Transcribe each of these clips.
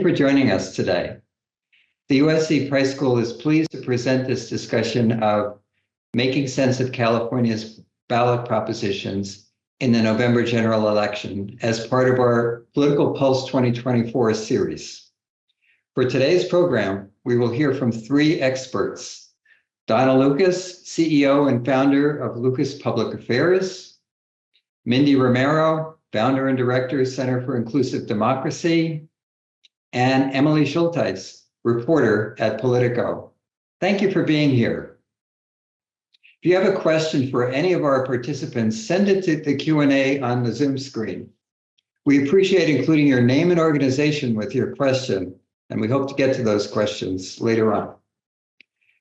you for joining us today. The USC Price School is pleased to present this discussion of making sense of California's ballot propositions in the November general election as part of our Political Pulse 2024 series. For today's program, we will hear from three experts: Donna Lucas, CEO and founder of Lucas Public Affairs; Mindy Romero, founder and director, Center for Inclusive Democracy; and Emily Schulteis, reporter at Politico. Thank you for being here. If you have a question for any of our participants, send it to the Q&A on the Zoom screen. We appreciate including your name and organization with your question, and we hope to get to those questions later on.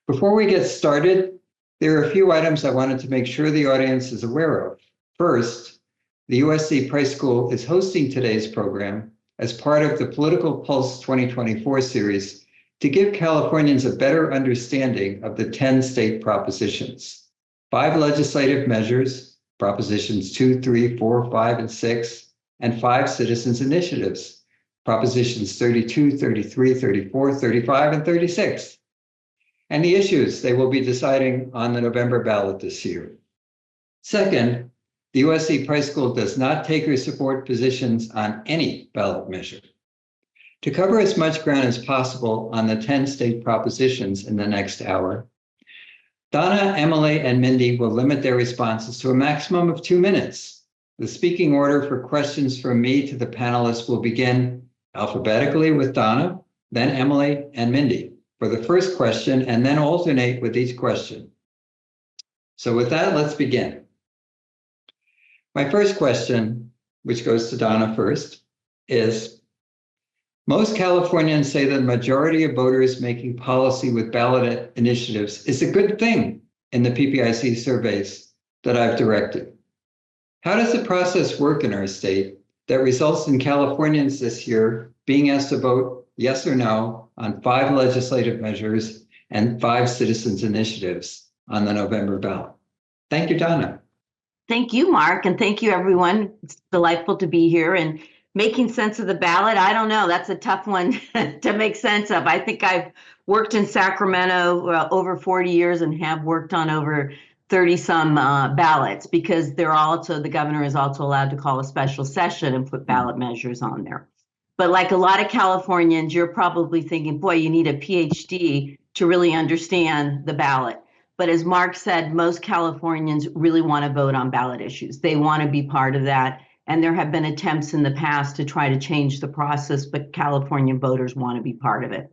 Before we get started, there are a few items I wanted to make sure the audience is aware of. First, the USC Price School is hosting today's program as part of the Political Pulse 2024 series to give Californians a better understanding of the 10 state propositions, 5 legislative measures, propositions 2, 3, 4, 5, and 6, and 5 citizens initiatives, propositions 32, 33, 34, 35, and 36, and the issues they will be deciding on the November ballot this year. Second, the USC Price School does not take or support positions on any ballot measure. To cover as much ground as possible on the 10 state propositions in the next hour, Donna, Emily, and Mindy will limit their responses to a maximum of 2 minutes. The speaking order for questions from me to the panelists will begin alphabetically with Donna, then Emily and Mindy for the first question, and then alternate with each question. So with that, let's begin. My first question, which goes to Donna first, is: most Californians say that the majority of voters making policy with ballot initiatives is a good thing in the PPIC surveys that I've directed. How does the process work in our state that results in Californians this year being asked to vote yes or no on 5 legislative measures and 5 citizens initiatives on the November ballot? Thank you, Donna. Thank you, Mark, and thank you, everyone. It's delightful to be here. And making sense of the ballot, I don't know. That's a tough one to make sense of. I think I've worked in Sacramento over 40 years and have worked on over 30-some ballots, because the governor is also allowed to call a special session and put ballot measures on there. But like a lot of Californians, you're probably thinking, boy, you need a PhD to really understand the ballot. But as Mark said, most Californians really want to vote on ballot issues. They want to be part of that. And there have been attempts in the past to try to change the process, but California voters want to be part of it.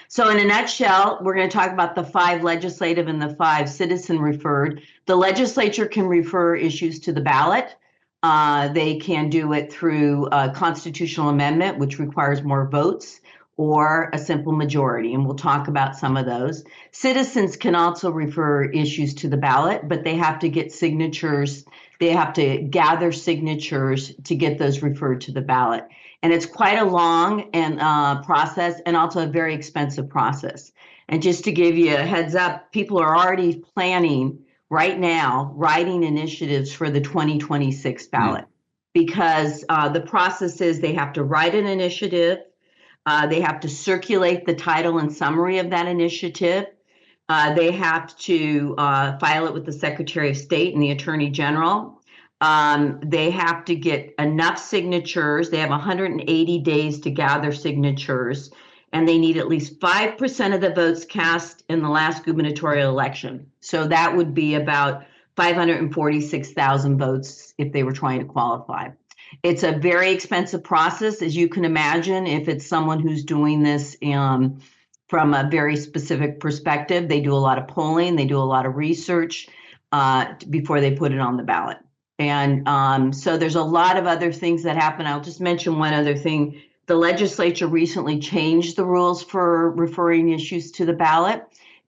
So in a nutshell, we're going to talk about the 5 legislative and the 5 citizen referred. The legislature can refer issues to the ballot. They can do it through a constitutional amendment, which requires more votes, or a simple majority, and we'll talk about some of those. Citizens can also refer issues to the ballot, but they have to get signatures. They have to gather signatures to get those referred to the ballot. And it's quite a long process, and also a very expensive process. And just to give you a heads up, people are already planning right now, writing initiatives for the 2026 ballot, because the process is they have to write an initiative. They have to circulate the title and summary of that initiative. They have to file it with the Secretary of State and the Attorney General. They have to get enough signatures. They have 180 days to gather signatures, and they need at least 5% of the votes cast in the last gubernatorial election. So that would be about 546,000 votes if they were trying to qualify. It's a very expensive process, as you can imagine. If it's someone who's doing this from a very specific perspective, they do a lot of polling, they do a lot of research before they put it on the ballot. And so there's a lot of other things that happen. I'll just mention one other thing. The legislature recently changed the rules for referring issues to the ballot.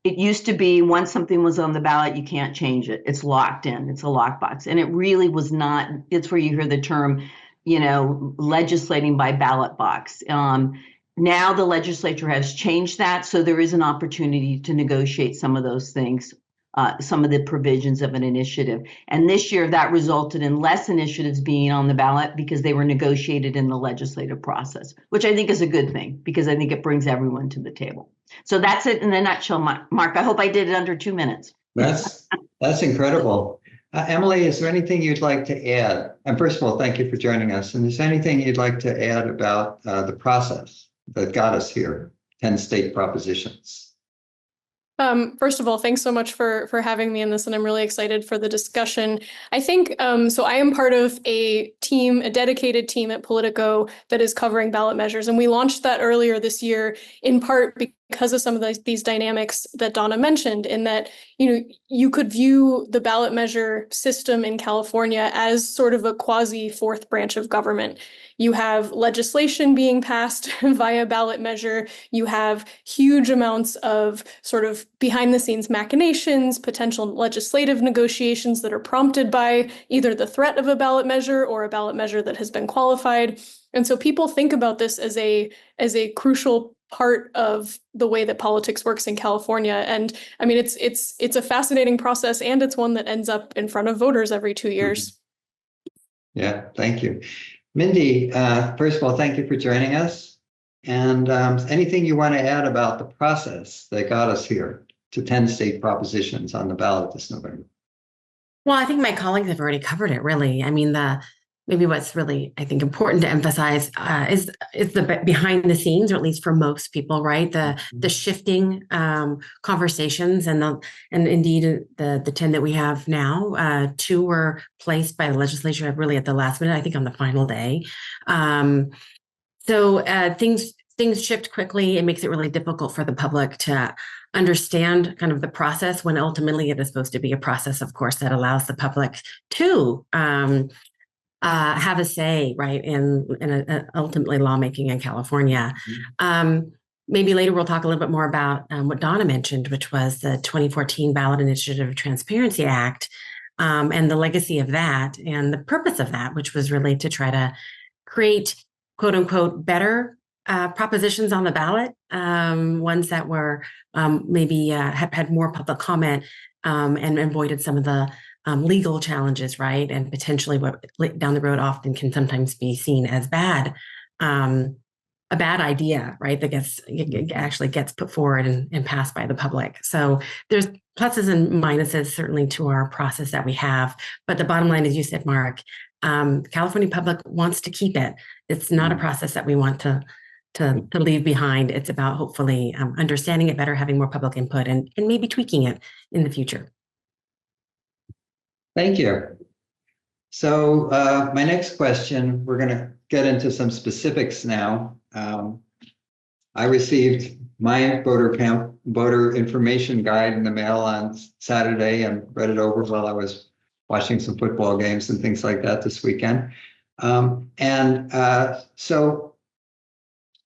It used to be once something was on the ballot, you can't change it. It's locked in. It's a lockbox. And it really was not. It's where you hear the term, legislating by ballot box. Now the legislature has changed that. So there is an opportunity to negotiate some of those things some of the provisions of an initiative. And this year that resulted in less initiatives being on the ballot because they were negotiated in the legislative process, which I think is a good thing because I think it brings everyone to the table. So that's it in a nutshell, Mark. I hope I did it under 2 minutes. That's incredible. Emily, is there anything you'd like to add? And first of all, thank you for joining us. And is there anything you'd like to add about the process that got us here, 10 state propositions? First of all, thanks so much for having me in this, and I'm really excited for the discussion. I think so. I am part of a team, a dedicated team at Politico that is covering ballot measures, and we launched that earlier this year in part because of some of these dynamics that Donna mentioned. In that, you could view the ballot measure system in California as sort of a quasi fourth branch of government. You have legislation being passed via ballot measure. You have huge amounts of sort of behind the scenes machinations, potential legislative negotiations that are prompted by either the threat of a ballot measure or a ballot measure that has been qualified. And so people think about this as a crucial part of the way that politics works in California. And I mean, it's a fascinating process, and it's one that ends up in front of voters every 2 years. Yeah, thank you. Mindy, first of all, thank you for joining us. And anything you want to add about the process that got us here to 10 state propositions on the ballot this November? Well, I think my colleagues have already covered it, really. I mean, maybe what's really, I think, important to emphasize is the behind the scenes, or at least for most people, right? The shifting conversations, and indeed the 10 that we have now, 2 were placed by the legislature really at the last minute, I think on the final day. So things shift quickly. It makes it really difficult for the public to understand kind of the process, when ultimately it is supposed to be a process, of course, that allows the public to have a say, right, in ultimately lawmaking in California. Maybe later we'll talk a little bit more about what Donna mentioned, which was the 2014 Ballot Initiative Transparency Act, and the legacy of that and the purpose of that, which was really to try to create, quote unquote, better propositions on the ballot, ones that were maybe had more public comment, and avoided some of the legal challenges, right? And potentially what down the road often can sometimes be seen as a bad idea, right? That actually gets put forward and passed by the public. So there's pluses and minuses certainly to our process that we have. But the bottom line, as you said, Mark, California public wants to keep it. It's not a process that we want to leave behind. It's about hopefully understanding it better, having more public input, and maybe tweaking it in the future. Thank you. So my next question, we're going to get into some specifics now. I received my voter information guide in the mail on Saturday and read it over while I was watching some football games and things like that this weekend. So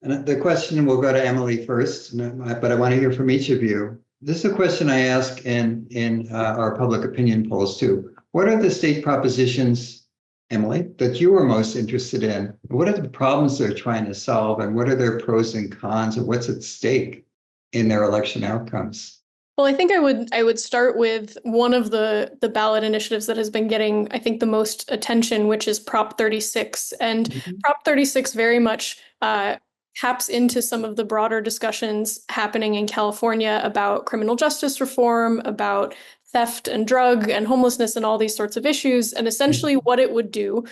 the question will go to Emily first, but I want to hear from each of you. This is a question I ask in our public opinion polls too. What are the state propositions, Emily, that you are most interested in? What are the problems they're trying to solve, and what are their pros and cons, and what's at stake in their election outcomes? Well, I think I would start with one of the ballot initiatives that has been getting, I think, the most attention, which is Prop 36. And Prop 36 very much taps into some of the broader discussions happening in California about criminal justice reform, about theft and drug and homelessness and all these sorts of issues. And essentially what it would do,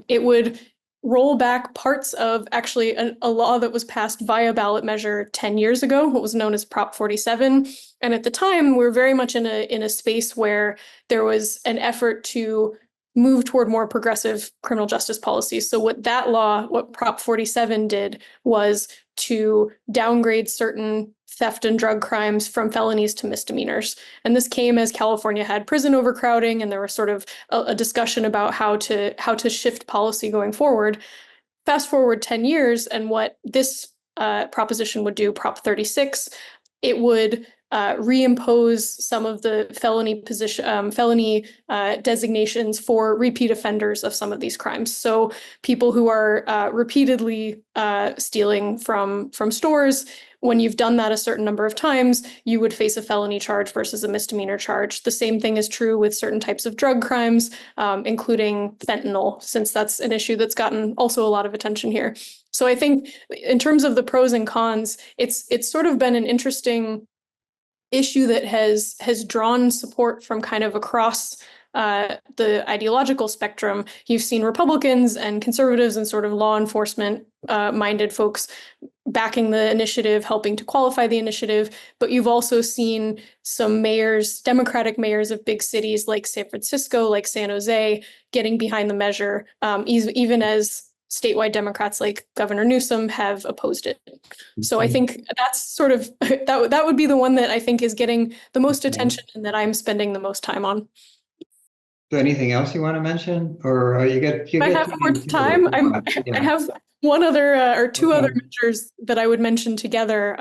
it would roll back parts of actually a law that was passed via ballot measure 10 years ago, what was known as Prop 47. And at the time, we were very much in a space where there was an effort to move toward more progressive criminal justice policies. So what Prop 47 did was to downgrade certain theft and drug crimes from felonies to misdemeanors. And this came as California had prison overcrowding, and there was sort of a discussion about how to shift policy going forward. Fast forward 10 years, and what this proposition would do, Prop 36, it would reimpose some of the felony designations for repeat offenders of some of these crimes. So people who are repeatedly stealing from stores, when you've done that a certain number of times, you would face a felony charge versus a misdemeanor charge. The same thing is true with certain types of drug crimes, including fentanyl, since that's an issue that's gotten also a lot of attention here. So I think in terms of the pros and cons, it's sort of been an interesting issue that has drawn support from kind of across the ideological spectrum. You've seen Republicans and conservatives and sort of law enforcement minded folks backing the initiative, helping to qualify the initiative. But you've also seen some mayors, Democratic mayors of big cities like San Francisco, like San Jose, getting behind the measure, even as statewide Democrats like Governor Newsom have opposed it. So I think that's sort of, that would be the one that I think is getting the most attention and that I'm spending the most time on. So anything else you want to mention, or I have more time. I have one other or two other measures that I would mention together,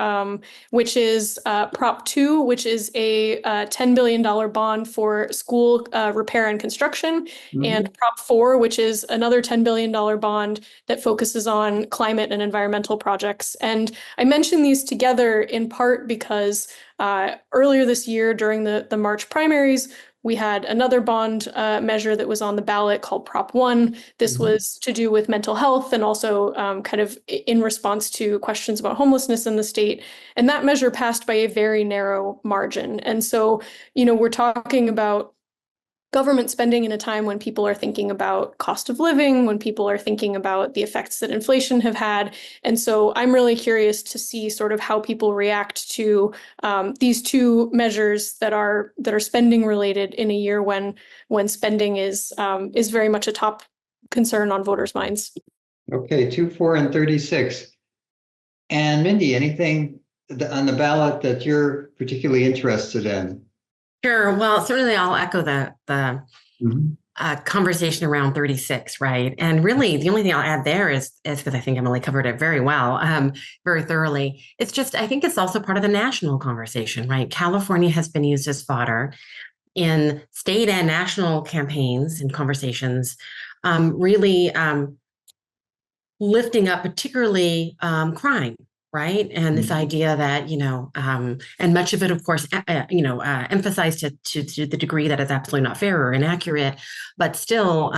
which is Prop 2, which is a $10 billion bond for school repair and construction, and Prop 4, which is another $10 billion bond that focuses on climate and environmental projects. And I mention these together in part because earlier this year during the March primaries, we had another bond measure that was on the ballot called Prop 1. This was to do with mental health and also kind of in response to questions about homelessness in the state. And that measure passed by a very narrow margin. And so, we're talking about government spending in a time when people are thinking about cost of living, when people are thinking about the effects that inflation have had. And so I'm really curious to see sort of how people react to these two measures that are spending related in a year when spending is very much a top concern on voters' minds. Okay, 2, 4, and 36. And Mindy, anything on the ballot that you're particularly interested in? Sure. Well, certainly I'll echo the conversation around 36, right? And really, the only thing I'll add there is because I think Emily covered it very well, very thoroughly. It's just, I think it's also part of the national conversation, right? California has been used as fodder in state and national campaigns and conversations, really lifting up particularly crime. Right. And this idea that, and much of it, of course, emphasized to the degree that is absolutely not fair or inaccurate, but still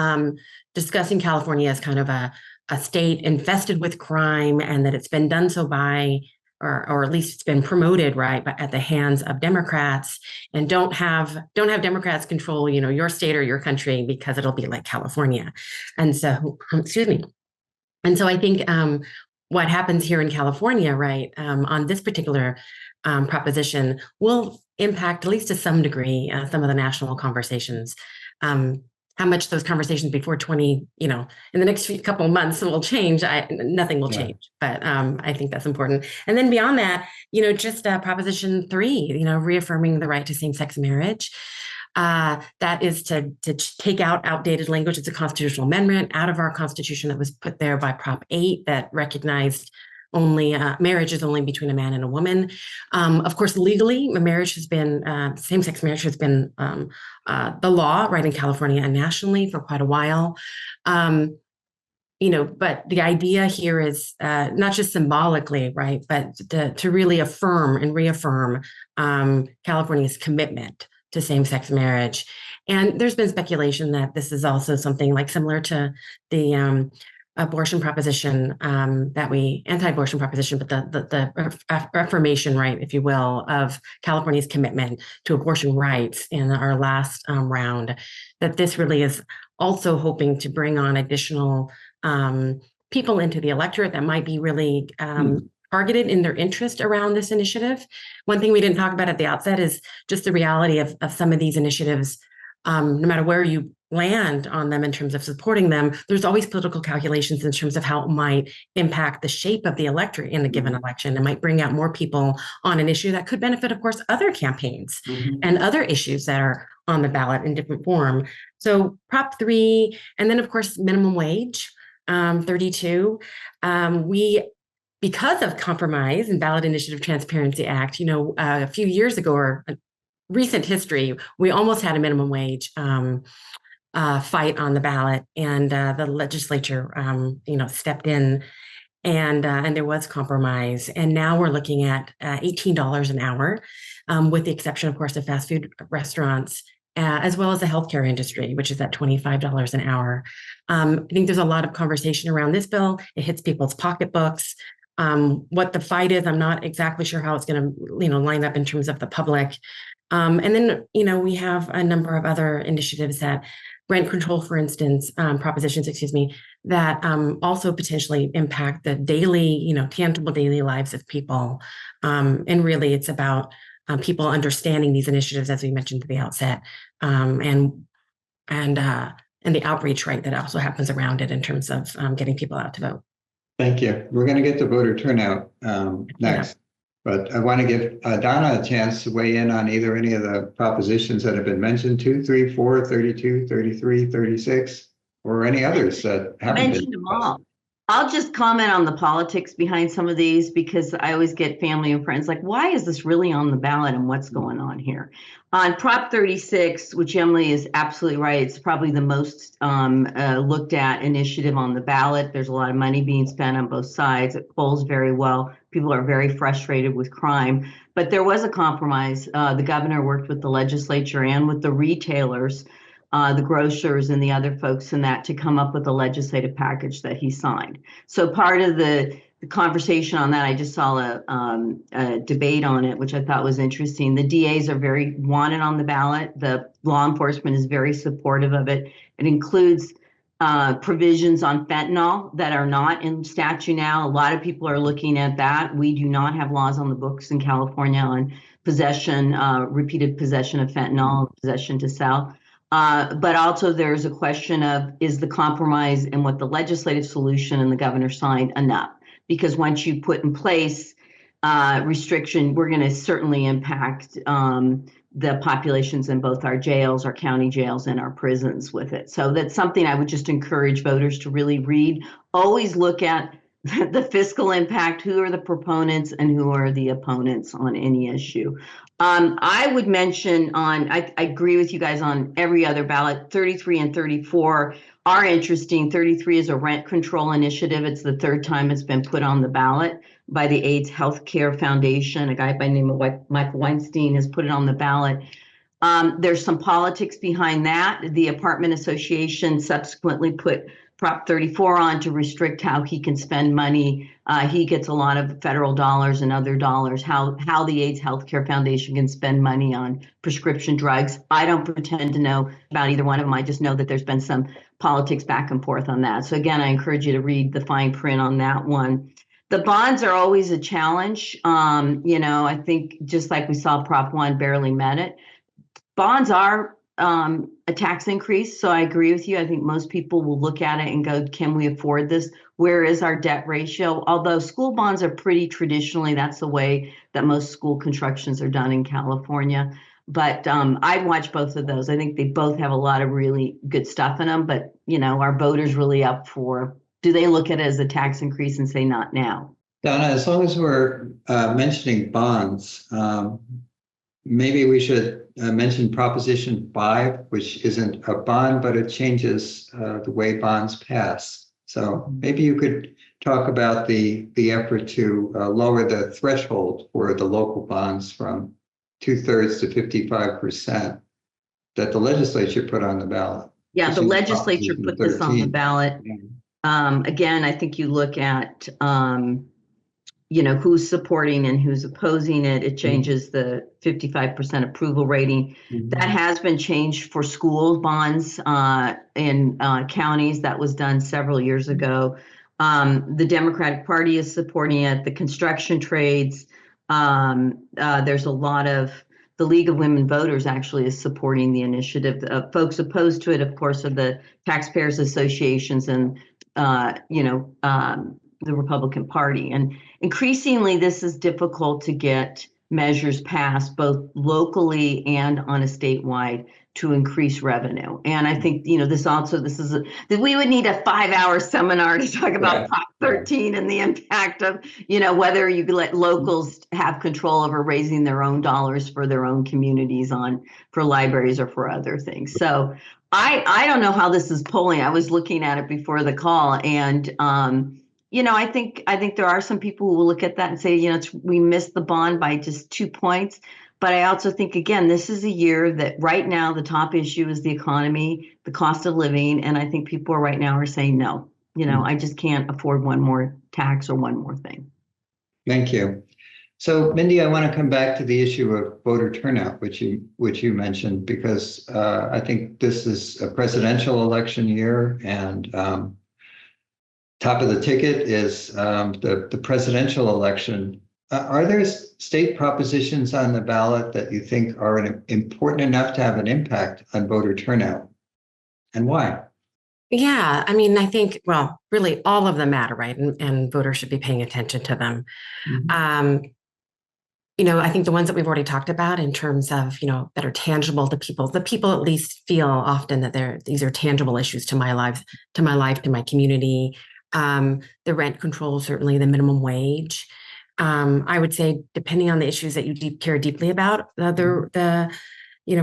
discussing California as kind of a state infested with crime, and that it's been done so by, or at least it's been promoted, right, but at the hands of Democrats, and don't have Democrats control, your state or your country, because it'll be like California. And so, excuse me. And so I think what happens here in California, right, on this particular proposition will impact, at least to some degree, some of the national conversations. How much those conversations before in the next couple of months will change, nothing will change. But I think that's important. And then beyond that, just Proposition 3, reaffirming the right to same-sex marriage. That is to take out outdated language. It's a constitutional amendment out of our Constitution that was put there by Prop 8 that recognized only marriage is only between a man and a woman. Of course, legally, marriage has been same-sex marriage has been the law, right, in California and nationally for quite a while. But the idea here is not just symbolically, right, but to really affirm and reaffirm California's commitment to same-sex marriage. And there's been speculation that this is also something like similar to the abortion proposition anti-abortion proposition, but the affirmation, right, if you will, of California's commitment to abortion rights in our last round, that this really is also hoping to bring on additional people into the electorate that might be really targeted in their interest around this initiative. One thing we didn't talk about at the outset is just the reality of some of these initiatives. No matter where you land on them in terms of supporting them, there's always political calculations in terms of how it might impact the shape of the electorate in a given election. It might bring out more people on an issue that could benefit, of course, other campaigns and other issues that are on the ballot in different form. So Prop 3, and then, of course, minimum wage, 32. because of compromise and Ballot Initiative Transparency Act, a few years ago, or recent history, we almost had a minimum wage fight on the ballot, and the legislature, stepped in, and there was compromise. And now we're looking at $18 an hour, with the exception, of course, of fast food restaurants, as well as the healthcare industry, which is at $25 an hour. I think there's a lot of conversation around this bill. It hits people's pocketbooks. What the fight is, I'm not exactly sure how it's going to, line up in terms of the public. And then, we have a number of other initiatives that rent control, for instance, propositions, that also potentially impact the daily, tangible daily lives of people. And really, it's about people understanding these initiatives, as we mentioned at the outset, and the outreach, right, that also happens around it in terms of getting people out to vote. Thank you. We're going to get to voter turnout next, but I want to give Donna a chance to weigh in on either any of the propositions that have been mentioned, 2, 3, 4, 32, 33, 36, or any others that haven't mentioned them all. I'll just comment on the politics behind some of these, because I always get family and friends like, why is this really on the ballot and what's going on here? On Prop 36, which Emily is absolutely right, it's probably the most looked at initiative on the ballot. There's a lot of money being spent on both sides. It polls very well. People are very frustrated with crime. But there was a compromise. The governor worked with the legislature and with the retailers, the grocers and the other folks in that, to come up with a legislative package that he signed. So part of the conversation on that, I just saw a debate on it, which I thought was interesting. The DAs are very wanted on the ballot. The law enforcement is very supportive of it. It includes provisions on fentanyl that are not in statute now. A lot of people are looking at that. We do not have laws on the books in California on possession, repeated possession of fentanyl, possession to sell. But also there's a question of, is the compromise and what the legislative solution and the governor signed enough? Because once you put in place restriction, we're going to certainly impact the populations in both our jails, our county jails, and our prisons with it. So that's something I would just encourage voters to really read. Always look at the fiscal impact, who are the proponents and who are the opponents on any issue. I would mention I agree with you guys on every other ballot. 33 and 34 are interesting. 33 is a rent control initiative. It's the third time it's been put on the ballot by the AIDS Healthcare Foundation. A guy by the name of Michael Weinstein has put it on the ballot. There's some politics behind that. The Apartment Association subsequently put Prop 34 on to restrict how he can spend money. He gets a lot of federal dollars and other dollars, how the AIDS Healthcare Foundation can spend money on prescription drugs. I don't pretend to know about either one of them. I just know that there's been some politics back and forth on that. So again, I encourage you to read the fine print on that one. The bonds are always a challenge. I think just like we saw Prop 1 barely met it. Bonds are a tax increase. So I agree with you. I think most people will look at it and go, can we afford this? Where is our debt ratio? Although school bonds are pretty traditionally, that's the way that most school constructions are done in California. But I'd watch both of those. I think they both have a lot of really good stuff in them. But, are voters really up for, do they look at it as a tax increase and say not now? Donna, as long as we're mentioning bonds, maybe we should mention Proposition 5, which isn't a bond, but it changes the way bonds pass. So maybe you could talk about the effort to lower the threshold for the local bonds from 2/3 to 55% that the legislature put on the ballot. Yeah, the legislature put this on the ballot. Again, I think you look at who's supporting and who's opposing it. It changes the 55% approval rating. That has been changed for school bonds in counties. That was done several years ago. The Democratic Party is supporting it. The construction trades. There's a lot of, the League of Women Voters actually is supporting the initiative. Folks opposed to it, of course, are the taxpayers associations and the Republican Party. And increasingly, this is difficult to get measures passed both locally and on a statewide to increase revenue. And I think, this is that we would need a 5-hour seminar to talk about Prop 13 and the impact of, whether you let locals have control over raising their own dollars for their own communities for libraries or for other things. So I don't know how this is polling. I was looking at it before the call, and I think there are some people who will look at that and say, we missed the bond by just 2 points. But I also think, again, this is a year that right now the top issue is the economy, the cost of living. And I think people right now are saying, no, I just can't afford one more tax or one more thing. Thank you. So, Mindy, I want to come back to the issue of voter turnout, which you mentioned, because I think this is a presidential election year, and top of the ticket is the presidential election. Are there state propositions on the ballot that you think are important enough to have an impact on voter turnout, and why? Yeah, I mean, I think, well, really all of them matter, right? And voters should be paying attention to them. Mm-hmm. I think the ones that we've already talked about in terms of, that are tangible to people, the people at least feel often that these are tangible issues to my life, to my community. The rent control, certainly the minimum wage. I would say, depending on the issues that you care deeply about, the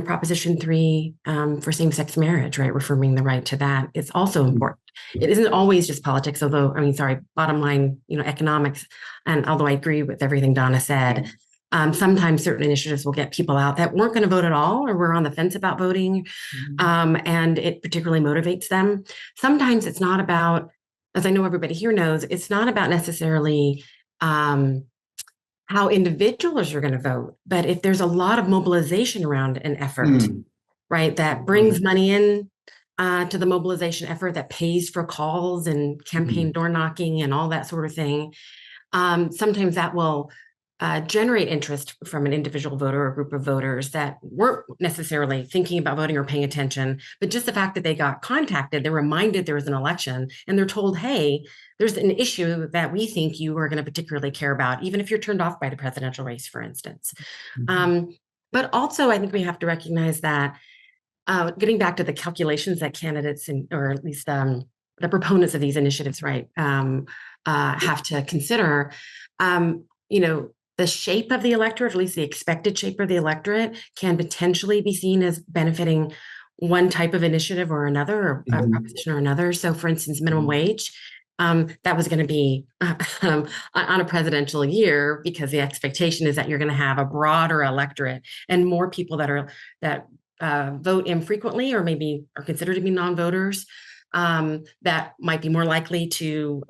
Proposition 3 for same-sex marriage, right? Reaffirming the right to that is also important. It isn't always just politics, bottom line, economics. And although I agree with everything Donna said, sometimes certain initiatives will get people out that weren't going to vote at all or were on the fence about voting, and it particularly motivates them. Sometimes it's not about, as I know everybody here knows, it's not about necessarily how individuals are going to vote, but if there's a lot of mobilization around an effort, right, that brings money in to the mobilization effort, that pays for calls and campaign door knocking and all that sort of thing, sometimes that will generate interest from an individual voter or group of voters that weren't necessarily thinking about voting or paying attention, but just the fact that they got contacted, they're reminded there was an election, and they're told, hey, there's an issue that we think you are going to particularly care about, even if you're turned off by the presidential race, for instance. But also, I think we have to recognize that getting back to the calculations that candidates, or at least the proponents of these initiatives, right, have to consider, the shape of the electorate, at least the expected shape of the electorate, can potentially be seen as benefiting one type of initiative or another, or a proposition or another. So, for instance, minimum wage, that was going to be on a presidential year, because the expectation is that you're going to have a broader electorate and more people that vote infrequently or maybe are considered to be non-voters, that might be more likely to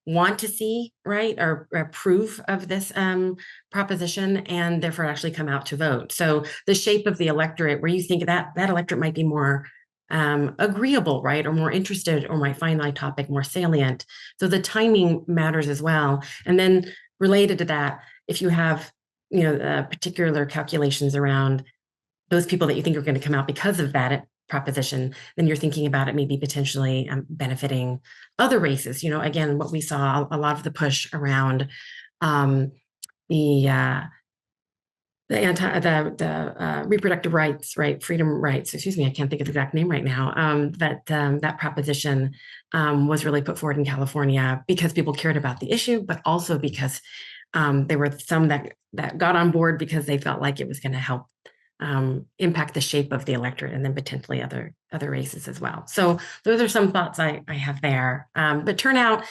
want to see, right, or approve of this proposition, and therefore actually come out to vote. So the shape of the electorate, where you think that electorate might be more agreeable, right, or more interested, or might find my topic more salient. So the timing matters as well. And then related to that, if you have, particular calculations around those people that you think are going to come out because of that proposition, then you're thinking about it maybe potentially benefiting other races. Again, what we saw, a lot of the push around the reproductive rights, right, freedom rights. Excuse me, I can't think of the exact name right now. That proposition was really put forward in California because people cared about the issue, but also because there were some that got on board because they felt like it was going to help impact the shape of the electorate, and then potentially other races as well. So those are some thoughts I have there. But turnout,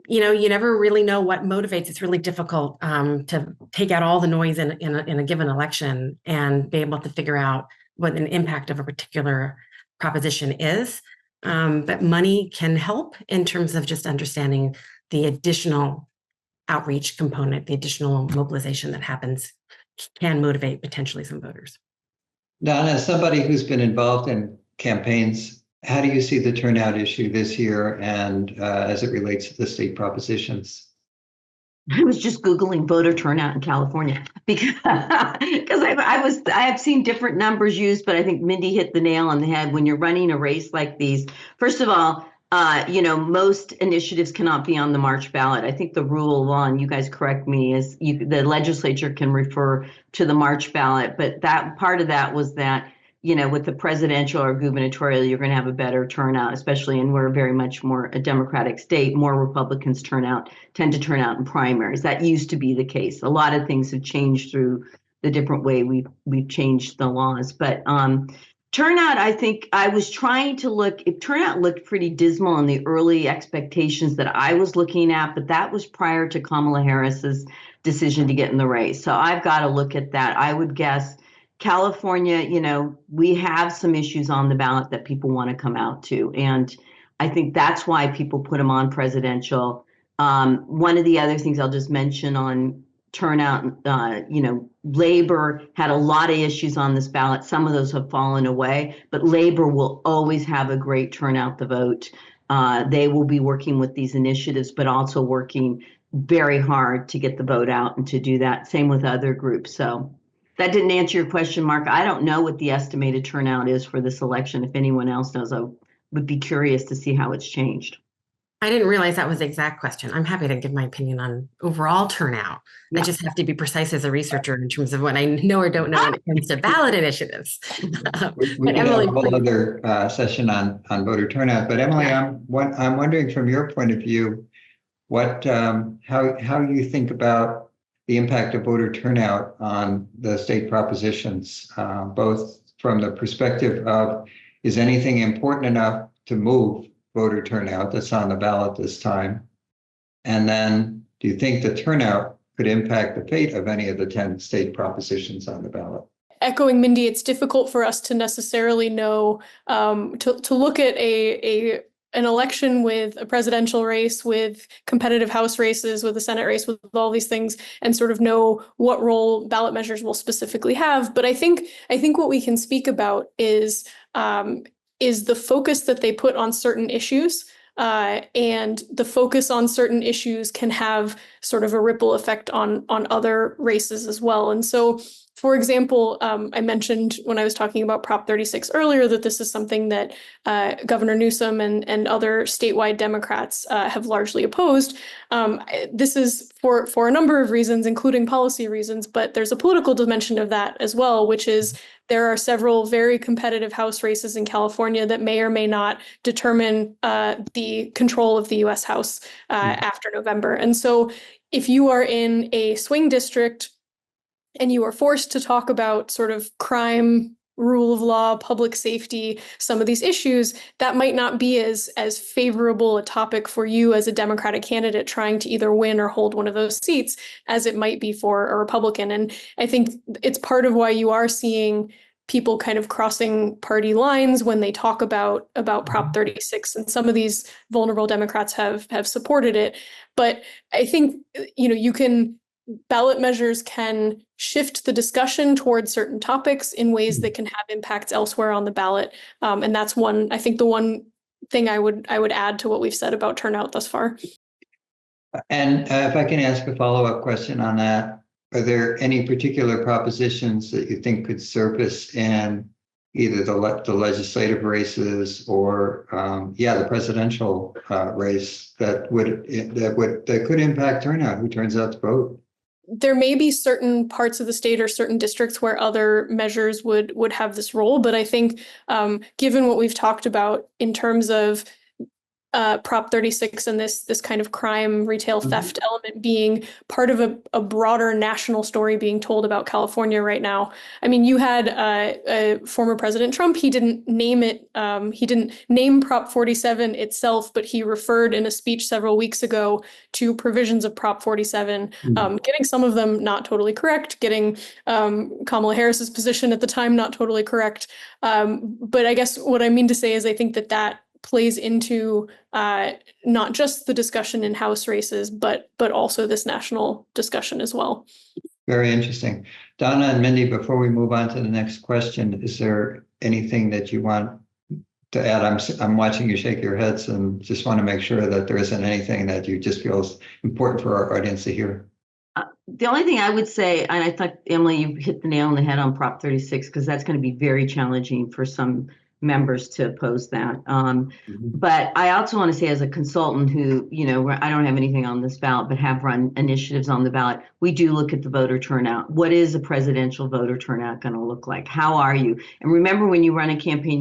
you never really know what motivates. It's really difficult to take out all the noise in a given election and be able to figure out what an impact of a particular proposition is. But money can help in terms of just understanding the additional outreach component, the additional mobilization that happens can motivate potentially some voters. Now, as somebody who's been involved in campaigns, how do you see the turnout issue this year, and as it relates to the state propositions? I was just Googling voter turnout in California because I have seen different numbers used, but I think Mindy hit the nail on the head. When you're running a race like these, first of all, most initiatives cannot be on the March ballot. I think the rule of law, and you guys correct me, is the legislature can refer to the March ballot, but that part of that was that, with the presidential or gubernatorial, you're going to have a better turnout, especially, and we're very much more a Democratic state. More Republicans tend to turn out in primaries. That used to be the case. A lot of things have changed through the different way we've changed the laws, but turnout, I think I was trying to turnout looked pretty dismal in the early expectations that I was looking at, but that was prior to Kamala Harris's decision to get in the race. So I've got to look at that. I would guess California, we have some issues on the ballot that people want to come out to. And I think that's why people put them on presidential. One of the other things I'll just mention on turnout, labor had a lot of issues on this ballot. Some of those have fallen away, but labor will always have a great turnout to vote. They will be working with these initiatives, but also working very hard to get the vote out and to do that. Same with other groups. So that didn't answer your question, Mark. I don't know what the estimated turnout is for this election. If anyone else knows, I would be curious to see how it's changed. I didn't realize that was the exact question. I'm happy to give my opinion on overall turnout. Yeah. I just have to be precise as a researcher in terms of what I know or don't know when it comes to ballot initiatives. We can have a whole other session on voter turnout. But Emily, I'm wondering from your point of view, how you think about the impact of voter turnout on the state propositions, both from the perspective of, is anything important enough to move voter turnout that's on the ballot this time? And then do you think the turnout could impact the fate of any of the 10 state propositions on the ballot? Echoing Mindy, it's difficult for us to necessarily know, to look at an election with a presidential race, with competitive House races, with a Senate race, with all these things, and sort of know what role ballot measures will specifically have. But I think what we can speak about is the focus that they put on certain issues, and the focus on certain issues can have sort of a ripple effect on other races as well. And so, for example, I mentioned when I was talking about Prop 36 earlier that this is something that Governor Newsom and other statewide Democrats have largely opposed. This is for a number of reasons, including policy reasons, but there's a political dimension of that as well, which is there are several very competitive House races in California that may or may not determine the control of the U.S. House after November. And so if you are in a swing district and you are forced to talk about sort of crime, rule of law, public safety, some of these issues, that might not be as favorable a topic for you as a Democratic candidate trying to either win or hold one of those seats as it might be for a Republican. And I think it's part of why you are seeing people kind of crossing party lines when they talk about Prop 36, and some of these vulnerable Democrats have supported it. But I think, ballot measures can shift the discussion towards certain topics in ways that can have impacts elsewhere on the ballot. And that's I think the one thing I would add to what we've said about turnout thus far. And if I can ask a follow-up question on that, are there any particular propositions that you think could surface in either the legislative races or the presidential race that could impact turnout? Who turns out to vote? There may be certain parts of the state or certain districts where other measures would have this role, but I think given what we've talked about in terms of Prop 36 and this kind of crime, retail theft element being part of a broader national story being told about California right now. I mean, you had former President Trump. He didn't name it. He didn't name Prop 47 itself, but he referred in a speech several weeks ago to provisions of Prop 47, getting some of them not totally correct, getting Kamala Harris's position at the time not totally correct. But I guess what I mean to say is I think that plays into not just the discussion in House races, but also this national discussion as well. Very interesting. Donna and Mindy, before we move on to the next question, is there anything that you want to add? I'm watching you shake your heads and just want to make sure that there isn't anything that you just feel is important for our audience to hear. The only thing I would say, and I thought, Emily, you hit the nail on the head on Prop 36, because that's going to be very challenging for some members to oppose that. But I also want to say, as a consultant who, I don't have anything on this ballot, but have run initiatives on the ballot, we do look at the voter turnout. What is a presidential voter turnout going to look like? How are you? And remember, when you run a campaign,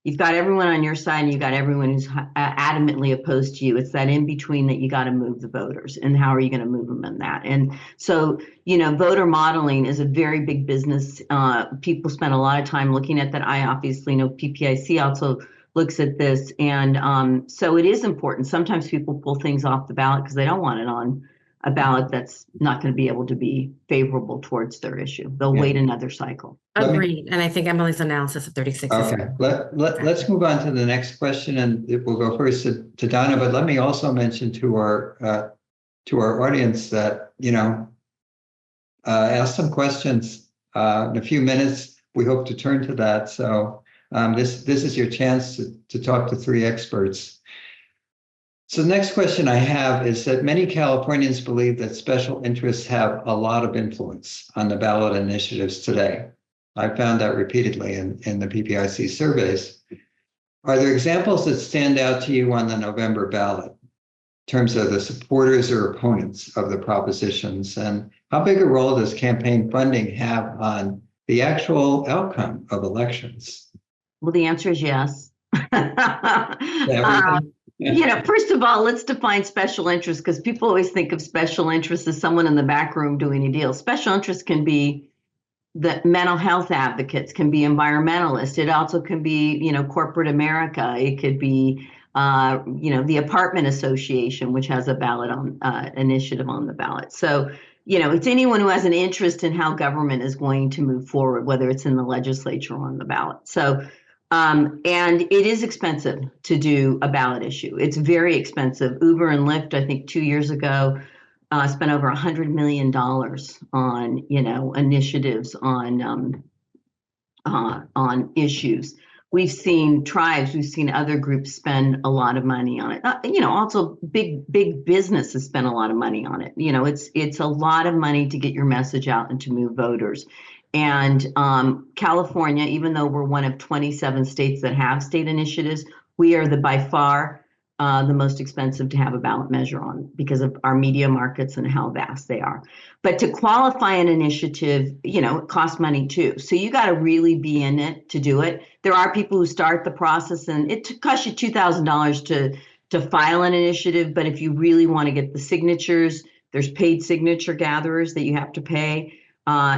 you've got everyone on your side and you've got everyone who's adamantly opposed to you. It's that in between that you got to move the voters. And how are you going to move them in that? And so, voter modeling is a very big business. People spend a lot of time looking at that. I obviously know PPIC also looks at this. And so it is important. Sometimes people pull things off the ballot because they don't want it on a ballot that's not going to be able to be favorable towards their issue. They'll wait another cycle. Agreed. And I think Emily's analysis of 36 is okay. Let's move on to the next question, and we'll go first to Donna. But let me also mention to our audience that ask some questions in a few minutes. We hope to turn to that. So this is your chance to talk to three experts. So the next question I have is that many Californians believe that special interests have a lot of influence on the ballot initiatives today. I found that repeatedly in the PPIC surveys. Are there examples that stand out to you on the November ballot in terms of the supporters or opponents of the propositions? And how big a role does campaign funding have on the actual outcome of elections? Well, the answer is yes. Everything? First of all, let's define special interest, because people always think of special interest as someone in the back room doing a deal. Special interest can be the mental health advocates, can be environmentalists. It also can be, corporate America. It could be, the apartment association, which has a ballot on initiative on the ballot. So, it's anyone who has an interest in how government is going to move forward, whether it's in the legislature or on the ballot. So, and it is expensive to do a ballot issue. It's very expensive. Uber and Lyft, I think 2 years ago, spent over $100 million on, initiatives on issues. We've seen tribes, we've seen other groups spend a lot of money on it. Also big businesses spend a lot of money on it. It's a lot of money to get your message out and to move voters. And California, even though we're one of 27 states that have state initiatives, we are by far the most expensive to have a ballot measure on because of our media markets and how vast they are. But to qualify an initiative, it costs money too. So you got to really be in it to do it. There are people who start the process and it costs you $2,000 to file an initiative. But if you really want to get the signatures, there's paid signature gatherers that you have to pay.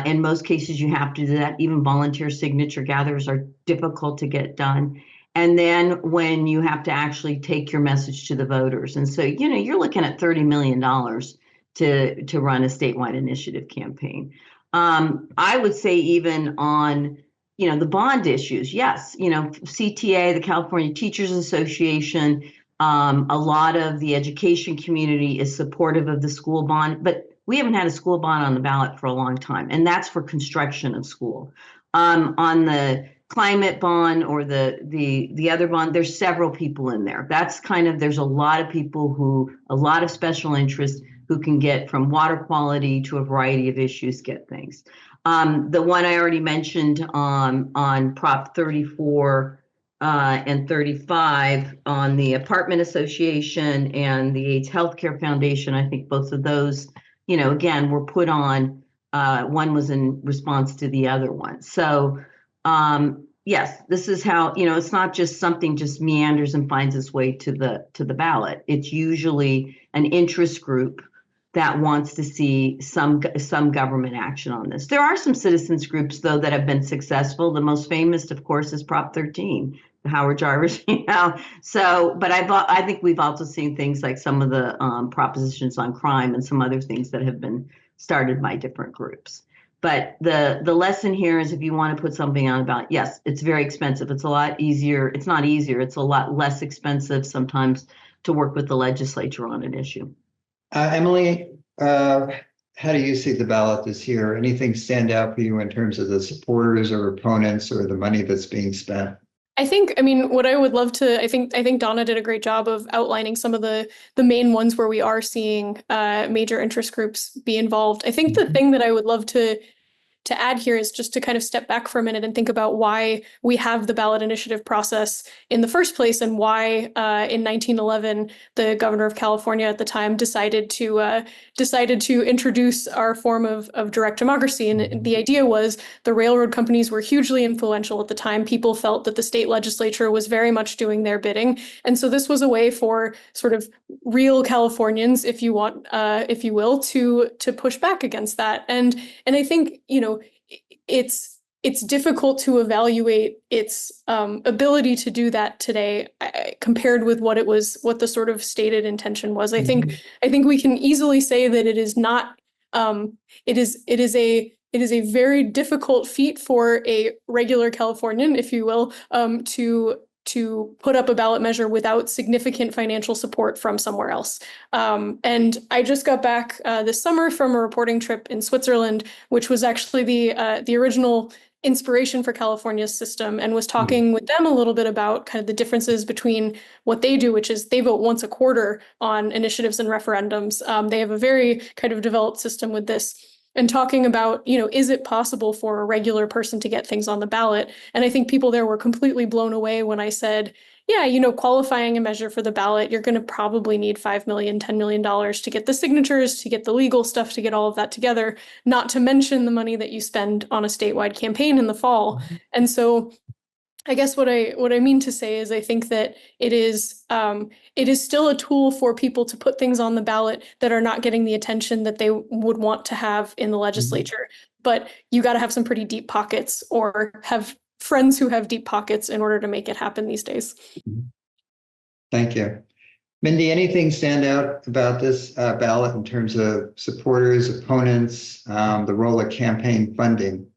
In most cases, you have to do that. Even volunteer signature gatherers are difficult to get done. And then when you have to actually take your message to the voters. And so, you're looking at $30 million to run a statewide initiative campaign. I would say even on, the bond issues, yes, CTA, the California Teachers Association, a lot of the education community is supportive of the school bond, but we haven't had a school bond on the ballot for a long time, and that's for construction of school. On the climate bond or the other bond, there's several people in there. That's there's a lot of people a lot of special interest who can get from water quality to a variety of issues, get things. The one I already mentioned on Prop 34 and 35 on the Apartment Association and the AIDS Healthcare Foundation, I think both of those, again, were put on, one was in response to the other one. So, yes, this is how, it's not just something just meanders and finds its way to the ballot. It's usually an interest group that wants to see some government action on this. There are some citizens groups, though, that have been successful. The most famous, of course, is Prop 13, the Howard Jarvis. So, but I think we've also seen things like some of the propositions on crime and some other things that have been started by different groups. But the lesson here is, if you want to put something on about, yes, it's very expensive. It's a lot easier. It's not easier. It's a lot less expensive sometimes to work with the legislature on an issue. Emily, how do you see the ballot this year? Anything stand out for you in terms of the supporters or opponents or the money that's being spent? I mean, what I would love to, I think Donna did a great job of outlining some of the main ones where we are seeing major interest groups be involved. I think the thing that I would love to add here is just to kind of step back for a minute and think about why we have the ballot initiative process in the first place, and why in 1911 the governor of California at the time decided to introduce our form of direct democracy. And the idea was the railroad companies were hugely influential at the time. People felt that the state legislature was very much doing their bidding, and so this was a way for sort of real Californians, if you want, if you will, to push back against that. And I think, it's difficult to evaluate its ability to do that today compared with what the sort of stated intention was. I think we can easily say that it is not. It is a very difficult feat for a regular Californian, if you will, to put up a ballot measure without significant financial support from somewhere else. And I just got back this summer from a reporting trip in Switzerland, which was actually the original inspiration for California's system, and was talking with them a little bit about kind of the differences between what they do, which is they vote once a quarter on initiatives and referendums. They have a very kind of developed system with this. And talking about, is it possible for a regular person to get things on the ballot? And I think people there were completely blown away when I said, yeah, qualifying a measure for the ballot, you're going to probably need $5 million, $10 million to get the signatures, to get the legal stuff, to get all of that together, not to mention the money that you spend on a statewide campaign in the fall. And so I guess what I mean to say is I think that it is still a tool for people to put things on the ballot that are not getting the attention that they would want to have in the legislature. But you got to have some pretty deep pockets, or have friends who have deep pockets, in order to make it happen these days. Thank you. Mindy, anything stand out about this ballot in terms of supporters, opponents, the role of campaign funding?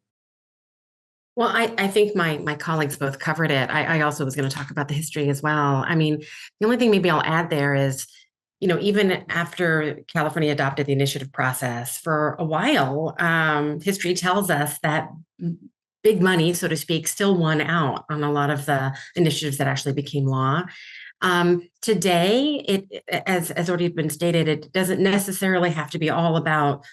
Well, I think my colleagues both covered it. I also was going to talk about the history as well. I mean, the only thing maybe I'll add there is, even after California adopted the initiative process, for a while, history tells us that big money, so to speak, still won out on a lot of the initiatives that actually became law. Today, as already been stated, it doesn't necessarily have to be all about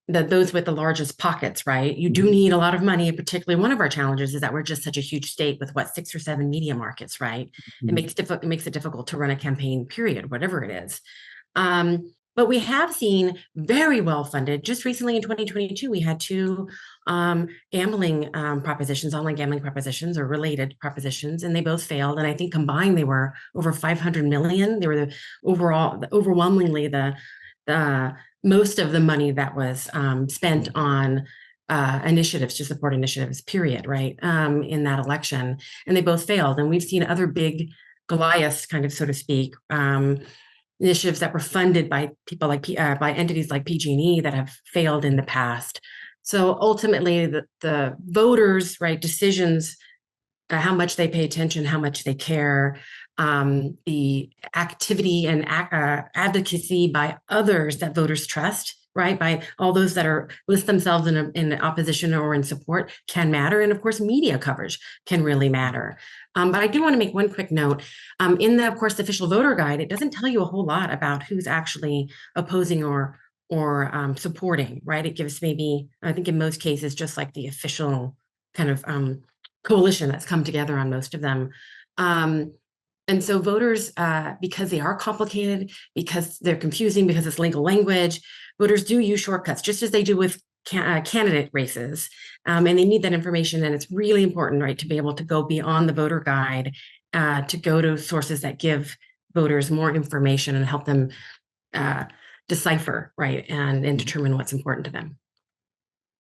those with the largest pockets, right? You do need a lot of money, and particularly one of our challenges is that we're just such a huge state with 6 or 7 media markets, right? It makes it difficult to run a campaign, period, whatever it is. But we have seen very well funded. Just recently in 2022, we had 2 gambling propositions, online gambling propositions or related propositions, and they both failed. And I think combined they were over 500 million. They were overwhelmingly the most of the money that was spent on initiatives to support initiatives, period, right, in that election. And they both failed. And we've seen other big Goliaths, kind of, so to speak, initiatives that were funded by people by entities like PG&E that have failed in the past. So ultimately, the voters, right, decisions, how much they pay attention, how much they care, the activity and advocacy by others that voters trust, right, by all those that list themselves in opposition or in support, can matter. And of course, media coverage can really matter. But I do want to make one quick note. In the official voter guide, it doesn't tell you a whole lot about who's actually opposing or supporting, right? It gives maybe, I think in most cases, just like the official kind of coalition that's come together on most of them. And so voters, because they are complicated, because they're confusing, because it's legal language, voters do use shortcuts, just as they do with candidate races. And they need that information. And it's really important, right, to be able to go beyond the voter guide, to go to sources that give voters more information and help them decipher, right, and determine what's important to them.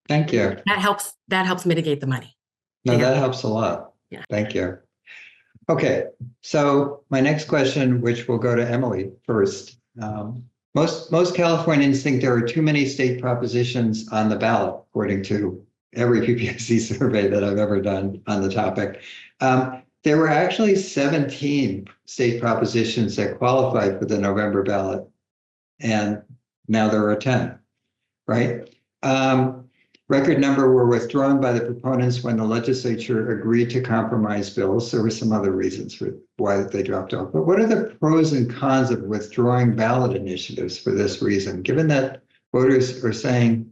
Thank you. That helps mitigate the money. No, that helps a lot. Yeah. Thank you. Okay, so my next question, which will go to Emily first. Most Californians think there are too many state propositions on the ballot, according to every PPSC survey that I've ever done on the topic. There were actually 17 state propositions that qualified for the November ballot, and now there are 10, right? Record number were withdrawn by the proponents when the legislature agreed to compromise bills. There were some other reasons for why they dropped off. But what are the pros and cons of withdrawing ballot initiatives for this reason? Given that voters are saying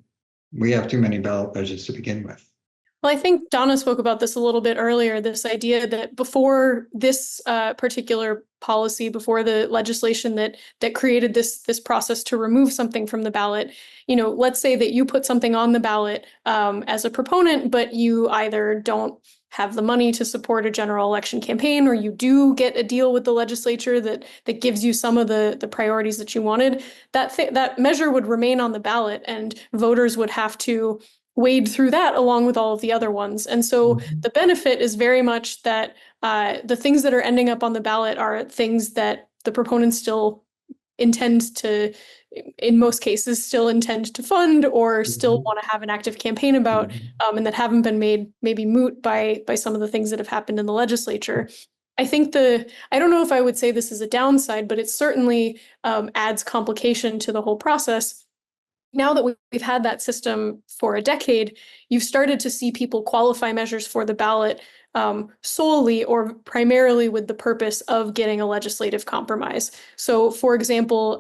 We have too many ballot measures to begin with. Well, I think Donna spoke about this a little bit earlier, this idea that before this particular policy, before the legislation that created this process to remove something from the ballot, let's say that you put something on the ballot as a proponent, but you either don't have the money to support a general election campaign, or you do get a deal with the legislature that gives you some of the priorities that you wanted, that measure would remain on the ballot, and voters would have to wade through that along with all of the other ones. And so the benefit is very much that the things that are ending up on the ballot are things that the proponents still intend to, in most cases, still intend to fund or still want to have an active campaign about, and that haven't been made maybe moot by some of the things that have happened in the legislature. I think I don't know if I would say this is a downside, but it certainly adds complication to the whole process. Now that we've had that system for a decade, you've started to see people qualify measures for the ballot solely or primarily with the purpose of getting a legislative compromise. So, for example,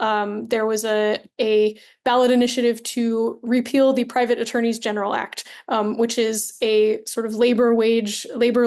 there was a ballot initiative to repeal the Private Attorneys General Act, which is a sort of labor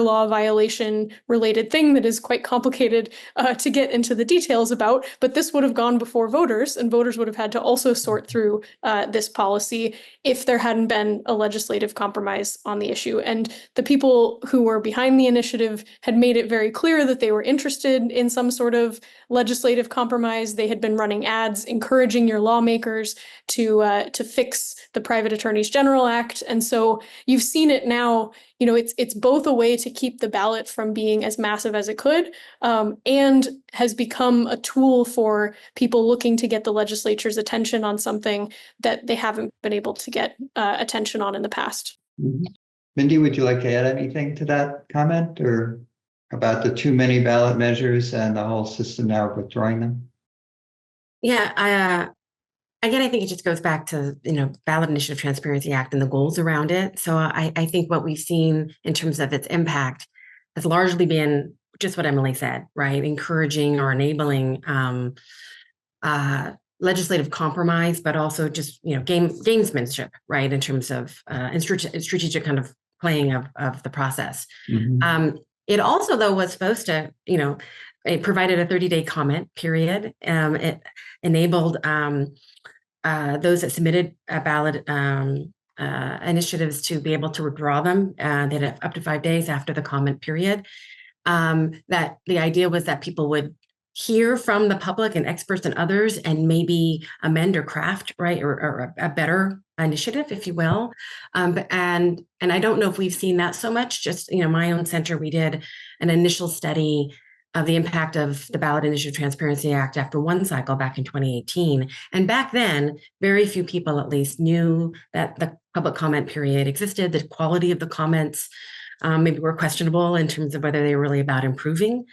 law violation related thing that is quite complicated to get into the details about. But this would have gone before voters, and voters would have had to also sort through this policy if there hadn't been a legislative compromise on the issue. And the people who were behind the initiative had made it very clear that they were interested in some sort of legislative compromise. They had been running ads encouraging your lawmakers to fix the Private Attorneys General Act. And so you've seen it now, it's both a way to keep the ballot from being as massive as it could, and has become a tool for people looking to get the legislature's attention on something that they haven't been able to get attention on in the past. Mindy, would you like to add anything to that comment, or about the too many ballot measures and the whole system now withdrawing them? Yeah, again, I think it just goes back to, Ballot Initiative Transparency Act and the goals around it. So I think what we've seen in terms of its impact has largely been just what Emily said, right? Encouraging or enabling legislative compromise, but also just, gamesmanship, right? In terms of strategic kind of playing of the process. It also, though, was supposed to, it provided a 30-day comment period. It enabled those that submitted a ballot initiatives to be able to withdraw them. They had up to 5 days after the comment period. That the idea was that people would hear from the public and experts and others, and maybe amend or craft, right, or a better initiative, if you will. And I don't know if we've seen that so much. Just, my own center, we did an initial study of the impact of the Ballot Initiative Transparency Act after one cycle back in 2018. And back then, very few people at least knew that the public comment period existed. The quality of the comments maybe were questionable in terms of whether they were really about improving.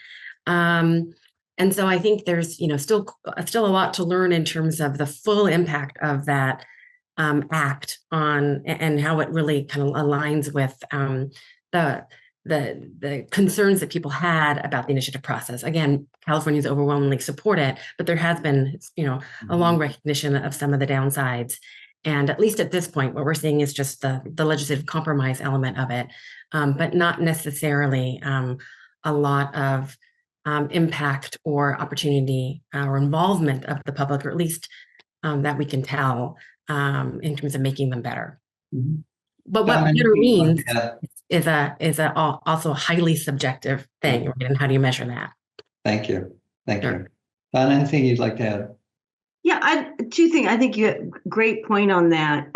And so I think there's, still a lot to learn in terms of the full impact of that act on, and how it really kind of aligns with the concerns that people had about the initiative process. Again, Californians overwhelmingly support it, but there has been, a long recognition of some of the downsides. And at least at this point, what we're seeing is just the legislative compromise element of it, but not necessarily a lot of impact or opportunity or involvement of the public, or at least that we can tell in terms of making them better. But what better means is also a highly subjective thing, right? And how do you measure that? Thank you. Don, anything you'd like to add? Yeah, two things. I think you had a great point on that.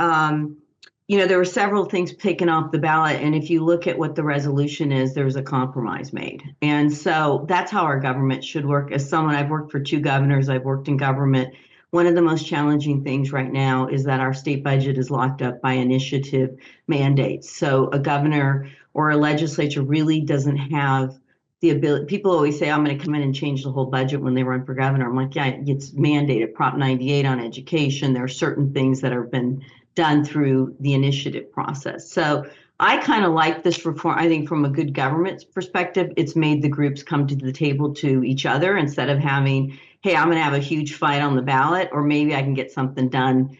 There were several things taken off the ballot, and if you look at what the resolution is, there's a compromise made. And so that's how our government should work. As someone, I've worked for 2 governors, I've worked in government. One of the most challenging things right now is that our state budget is locked up by initiative mandates. So a governor or a legislature really doesn't have the ability. People always say, I'm going to come in and change the whole budget when they run for governor. I'm like, yeah, it's mandated. Prop 98 on education. There are certain things that have been done through the initiative process. So I kind of like this reform. I think from a good government perspective, it's made the groups come to the table to each other instead of having, hey, I'm going to have a huge fight on the ballot, or maybe I can get something done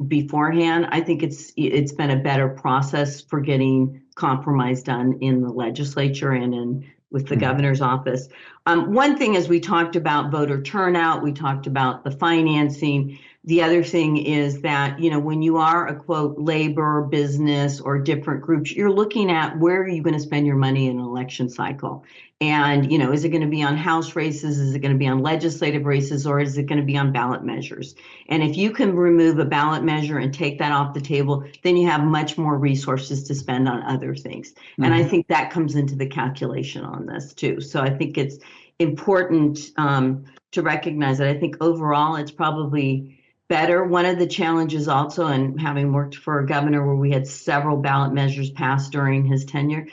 beforehand. I think it's been a better process for getting compromise done in the legislature and with the governor's office. One thing is we talked about voter turnout, we talked about the financing. The other thing is that, when you are a quote labor, business, or different groups, you're looking at where are you going to spend your money in an election cycle? And, is it going to be on House races? Is it going to be on legislative races? Or is it going to be on ballot measures? And if you can remove a ballot measure and take that off the table, then you have much more resources to spend on other things. And I think that comes into the calculation on this too. So I think it's important to recognize that. I think overall it's probably better. One of the challenges also, and having worked for a governor where we had several ballot measures passed during his tenure,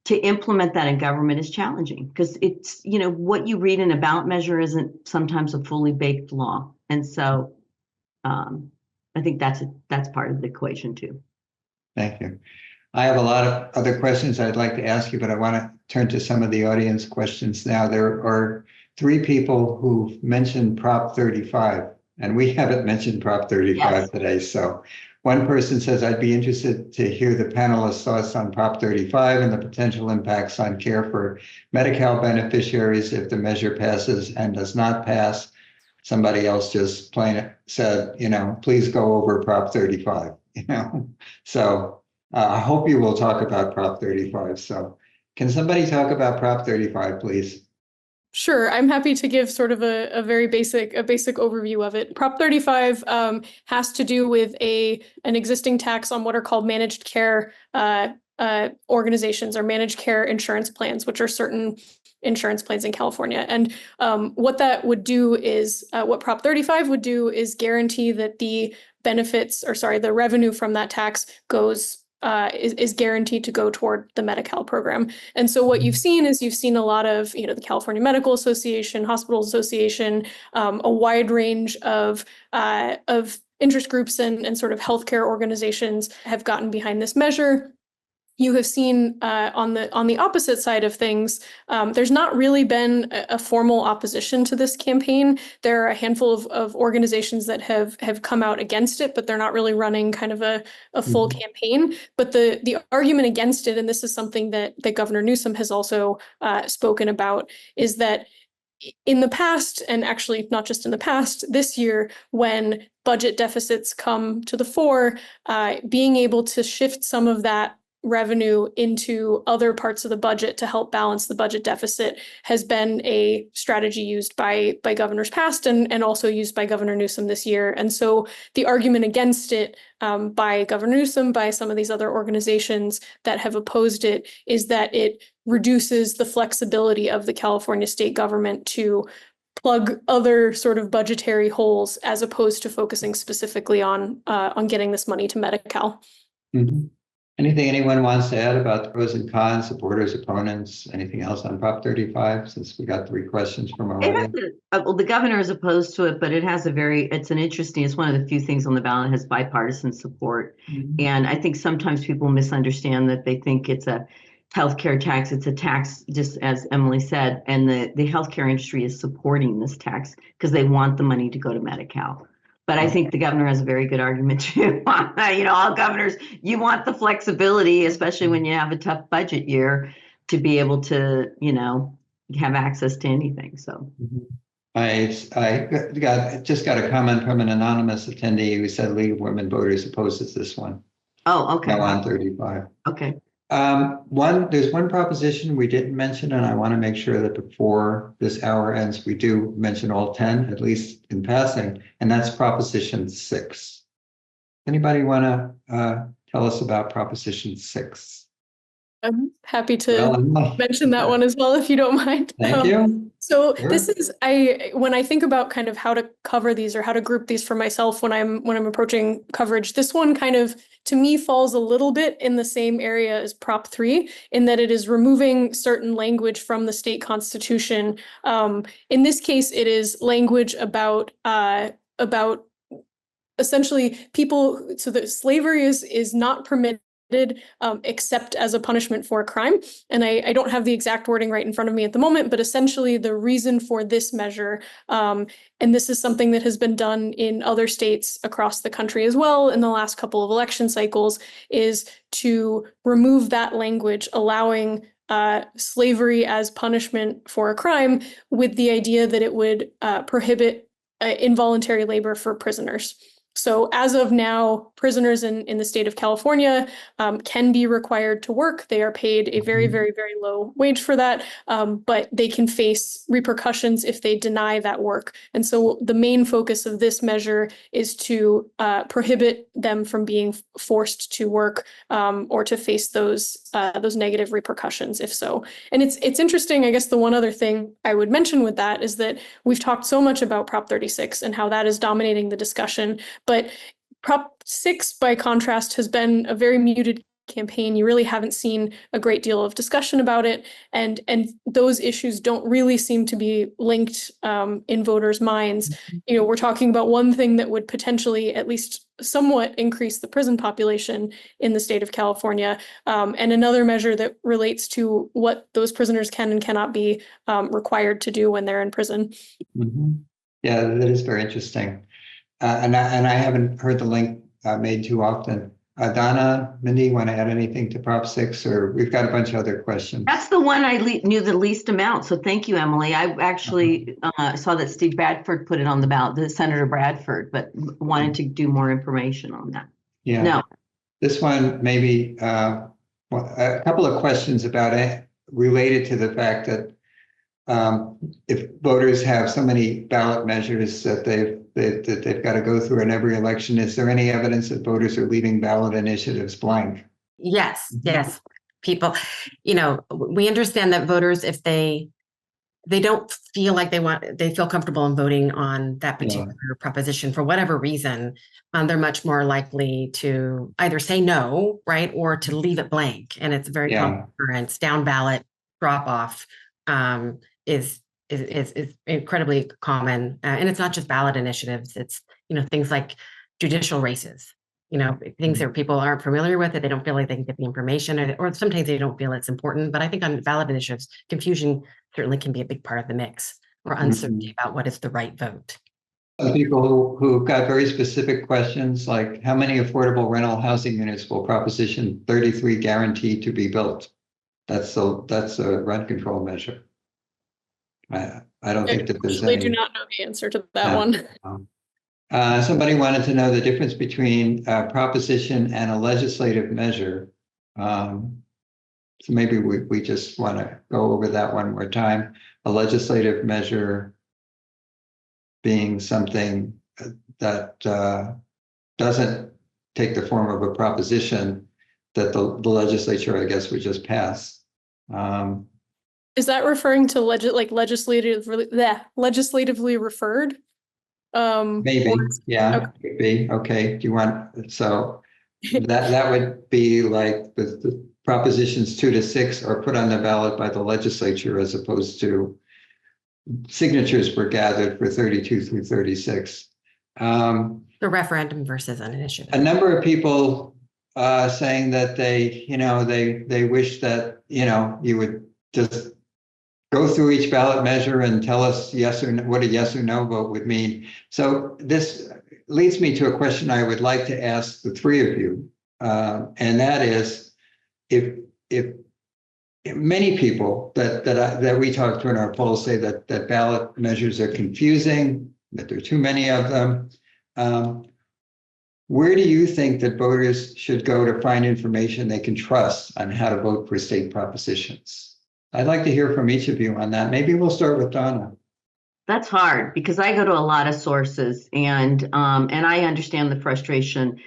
to implement that in government is challenging because it's, what you read in a ballot measure isn't sometimes a fully baked law. And so I think that's part of the equation too. Thank you. I have a lot of other questions I'd like to ask you, but I want to turn to some of the audience questions now. There are 3 people who mentioned Prop 35, and we haven't mentioned Prop 35 today. So one person says, I'd be interested to hear the panelists' thoughts on Prop 35 and the potential impacts on care for Medi-Cal beneficiaries if the measure passes and does not pass. Somebody else just plain said, please go over Prop 35, So I hope you will talk about Prop 35. So can somebody talk about Prop 35, please? Sure, I'm happy to give sort of a very basic overview of it. Prop 35 has to do with an existing tax on what are called managed care organizations or managed care insurance plans, which are certain insurance plans in California. And what that would do is, what Prop 35 would do is guarantee that the the revenue from that tax is guaranteed to go toward the Medi-Cal program. And so what you've seen a lot of, the California Medical Association, Hospital Association, a wide range of interest groups and sort of healthcare organizations have gotten behind this measure. You have seen on the opposite side of things, there's not really been a formal opposition to this campaign. There are a handful of organizations that have come out against it, but they're not really running kind of a full campaign. But the argument against it, and this is something that Governor Newsom has also spoken about, is that in the past, and actually not just in the past, this year, when budget deficits come to the fore, being able to shift some of that revenue into other parts of the budget to help balance the budget deficit has been a strategy used by governors past and also used by Governor Newsom this year. And so the argument against it by Governor Newsom, by some of these other organizations that have opposed it, is that it reduces the flexibility of the California state government to plug other sort of budgetary holes as opposed to focusing specifically on getting this money to Medi-Cal. Anything anyone wants to add about the pros and cons, supporters, opponents, anything else on Prop 35, since we got 3 questions from our audience? Well, the governor is opposed to it, but it's one of the few things on the ballot that has bipartisan support. And I think sometimes people misunderstand that. They think it's a healthcare tax. It's a tax, just as Emily said, and the healthcare industry is supporting this tax because they want the money to go to Medi-Cal. But I think the governor has a very good argument too. All governors, you want the flexibility, especially when you have a tough budget year, to be able to, have access to anything. So I just got a comment from an anonymous attendee who said League of Women Voters opposes this one. Oh, okay. Now on 35. Okay. There's one proposition we didn't mention, and I want to make sure that before this hour ends, we do mention all 10, at least in passing, and that's Proposition 6. Anybody want to tell us about Proposition 6? I'm happy to mention that one as well, if you don't mind. Thank you. So this is, when I think about kind of how to cover these or how to group these for myself when I'm approaching coverage, this one kind of, to me, falls a little bit in the same area as Prop 3, in that it is removing certain language from the state constitution. In this case, it is language about essentially people, so that slavery is not permitted except as a punishment for a crime. And I don't have the exact wording right in front of me at the moment, but essentially the reason for this measure, and this is something that has been done in other states across the country as well in the last couple of election cycles, is to remove that language allowing slavery as punishment for a crime, with the idea that it would prohibit involuntary labor for prisoners. So as of now, prisoners in the state of California can be required to work. They are paid a very, very, very low wage for that, but they can face repercussions if they deny that work. And so the main focus of this measure is to prohibit them from being forced to work or to face those negative repercussions, if so. And it's interesting, I guess the one other thing I would mention with that is that we've talked so much about Prop 36 and how that is dominating the discussion. But Prop 6, by contrast, has been a very muted campaign. You really haven't seen a great deal of discussion about it. And those issues don't really seem to be linked in voters' minds. You know, we're talking about one thing that would potentially at least somewhat increase the prison population in the state of California, and another measure that relates to what those prisoners can and cannot be required to do when they're in prison. Yeah, that is very interesting. And I haven't heard the link made too often. Donna, Mindy, want to add anything to Prop 6, or we've got a bunch of other questions? That's the one I knew the least amount. So thank you, Emily. I actually saw that Steve Bradford put it on the ballot, the Senator Bradford, but wanted to do more information on that. Yeah. No. This one, maybe a couple of questions about it related to the fact that if voters have so many ballot measures that they've got to go through in every election, is there any evidence that voters are leaving ballot initiatives blank? Yes. People, we understand that voters, if they don't feel like they feel comfortable in voting on that particular proposition for whatever reason, they're much more likely to either say no, right, or to leave it blank. And it's very common occurrence. Down ballot drop off is incredibly common, and it's not just ballot initiatives. It's things like judicial races. Things that people aren't familiar with, that they don't feel like they can get the information, or sometimes they don't feel it's important. But I think on ballot initiatives, confusion certainly can be a big part of the mix, or uncertainty about what is the right vote. Some people who've got very specific questions, like how many affordable rental housing units will Proposition 33 guarantee to be built? That's a rent control measure. I don't think that there's any. I do not know the answer to that one. Somebody wanted to know the difference between a proposition and a legislative measure. So maybe we just want to go over that one more time. A legislative measure being something that doesn't take the form of a proposition that the legislature, I guess, would just pass. Is that referring to legislatively referred? Maybe, yeah, okay. Could be. Okay, do you want, so that would be like the propositions 2 to 6 are put on the ballot by the legislature, as opposed to signatures were gathered for 32 through 36. The referendum versus an initiative. A number of people saying that they wish that you would just go through each ballot measure and tell us yes or no, what a yes or no vote would mean. So this leads me to a question I would like to ask the three of you, and that is, if many people that we talk to in our polls say that ballot measures are confusing, that there are too many of them, where do you think that voters should go to find information they can trust on how to vote for state propositions? I'd like to hear from each of you on that. Maybe we'll start with Donna. That's hard, because I go to a lot of sources, and I understand the frustration.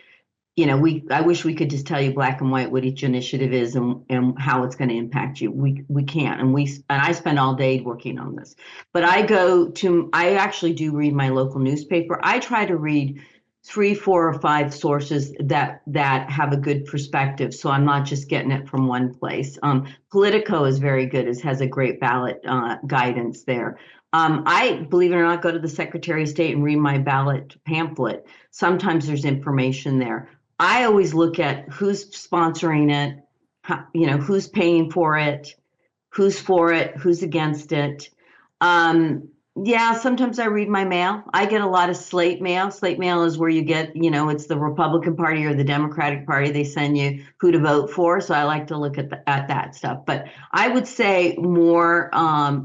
I wish we could just tell you black and white what each initiative is and how it's going to impact you. We can't, and I spend all day working on this. But I actually do read my local newspaper. I try to read 3, 4, or 5 sources that have a good perspective, so I'm not just getting it from one place. Politico is very good; it has a great ballot guidance there. I, believe it or not, go to the Secretary of State and read my ballot pamphlet. Sometimes there's information there. I always look at who's sponsoring it, who's paying for it, who's for it, who's against it. Yeah, sometimes I read my mail. I get a lot of slate mail. Slate mail is where you get, it's the Republican Party or the Democratic Party. They send you who to vote for. So I like to look at that stuff. But I would say more